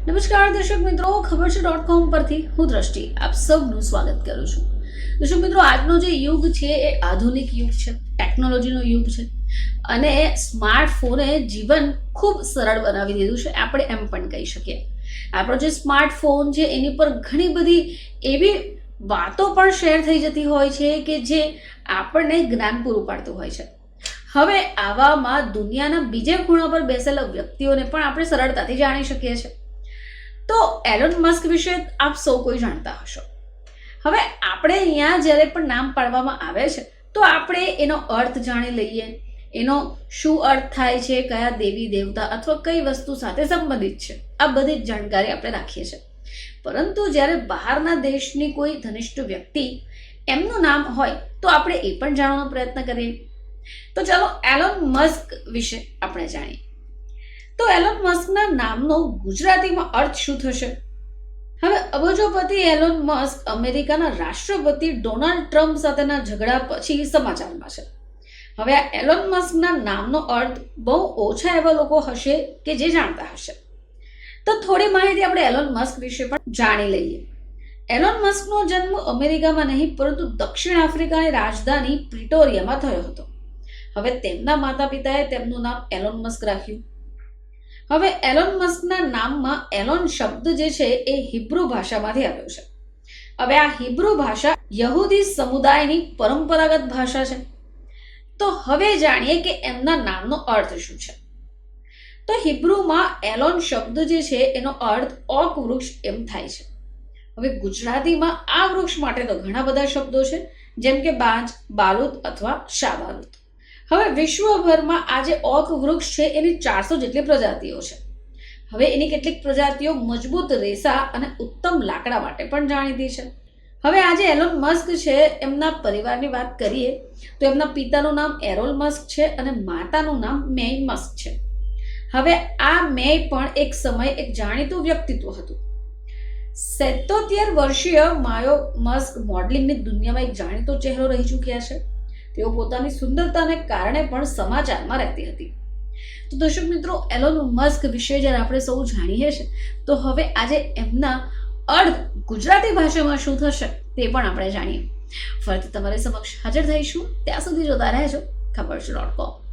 નમસ્કાર દર્શક મિત્રો, ખબર છે .com પરથી હું દ્રષ્ટિ આપ સૌનું સ્વાગત કરું છું. દર્શક મિત્રો, આજનો જે યુગ છે એ આધુનિક યુગ છે, ટેકનોલોજીનો યુગ છે અને સ્માર્ટફોને જીવન ખૂબ સરળ બનાવી દીધું છે, આપણે એમ પણ કહી શકીએ. આપણો જે સ્માર્ટફોન છે એની પર ઘણી બધી એવી વાતો પણ શેર થઈ જતી હોય છે કે જે આપણને જ્ઞાન પૂરું પાડતું હોય છે. હવે આવામાં દુનિયાના બીજે ખૂણા પર બેસેલા વ્યક્તિઓને પણ આપણે સરળતાથી જાણી શકીએ છીએ. તો એલોન મસ્ક વિશે આપ સૌ કોઈ જાણતા હશો. હવે આપણે અહીંયા જ્યારે પણ નામ પાડવામાં આવે છે તો આપણે એનો અર્થ જાણી લઈએ, એનો શું અર્થ થાય છે, કયા દેવી દેવતા અથવા કઈ વસ્તુ સાથે સંબંધિત છે, આ બધી જ જાણકારી આપણે રાખીએ છીએ. પરંતુ જ્યારે બહારના દેશની કોઈ ધનિષ્ઠ વ્યક્તિ એમનું નામ હોય તો આપણે એ પણ જાણવાનો પ્રયત્ન કરીએ. તો ચાલો એલોન મસ્ક વિશે આપણે જાણીએ. તો એલોન મસ્કના નામનો ગુજરાતીમાં અર્થ શું થશે? હવે અબજોપતિ એલોન મસ્ક અમેરિકાના રાષ્ટ્રપતિ ડોનાલ્ડ ટ્રમ્પ સાથેના ઝઘડા પછી સમાચારમાં છે. હવે આ એલોન મસ્કના નામનો અર્થ બહુ ઓછા એવા લોકો હશે કે જે જાણતા હશે. તો થોડી માહિતી આપણે એલોન મસ્ક વિશે પણ જાણી લઈએ. એલોન મસ્કનો જન્મ અમેરિકામાં નહીં પરંતુ દક્ષિણ આફ્રિકાની રાજધાની પ્રિટોરિયામાં થયો હતો. હવે તેમના માતા પિતાએ તેમનું નામ એલોન મસ્ક રાખ્યું. હવે એલોન મસ્કના નામમાં એલોન શબ્દ જે છે એ હિબ્રુ ભાષામાંથી આવ્યો છે. હવે આ હિબ્રુ ભાષા યહૂદી સમુદાયની પરંપરાગત ભાષા છે. તો હવે જાણીએ કે એમના નામનો અર્થ શું છે. તો હિબ્રુમાં એલોન શબ્દ જે છે એનો અર્થ ઓક વૃક્ષ એમ થાય છે. હવે ગુજરાતીમાં આ વૃક્ષ માટે તો ઘણા બધા શબ્દો છે, જેમ કે બાંજ, બાલુત અથવા શાબાલુત. હવે વિશ્વભરમાં આ જે ઓક વૃક્ષ છે એની 400 જેટલી પ્રજાતિઓ છે. હવે એની કેટલીક પ્રજાતિઓ મજબૂત રેસા અને ઉત્તમ લાકડા માટે પણ જાણીતી છે. હવે આજે એલોન મસ્ક છે એમના પરિવારની વાત કરીએ તો એમના પિતાનું નામ એરોલ મસ્ક છે અને માતાનું નામ મેય મસ્ક છે. હવે આ મેય પણ એક સમય એક જાણીતું વ્યક્તિત્વ હતું. 77 વર્ષીય માયો મસ્ક મોડલિંગની દુનિયામાં એક જાણીતો ચહેરો રહી ચૂક્યા છે. તેઓ પોતાની સુંદરતાને કારણે પણ સમાચારમાં રહેતી હતી. તો દર્શક મિત્રો, એલોન મસ્ક વિશે જ્યારે આપણે સૌ જાણીએ છીએ તો હવે આજે એમના અર્થ ગુજરાતી ભાષામાં શું થશે તે પણ આપણે જાણીએ. ફરીથી તમારી સમક્ષ હાજર થઈશું. ત્યાં સુધી જોતા રહેજો ખબર છે .com.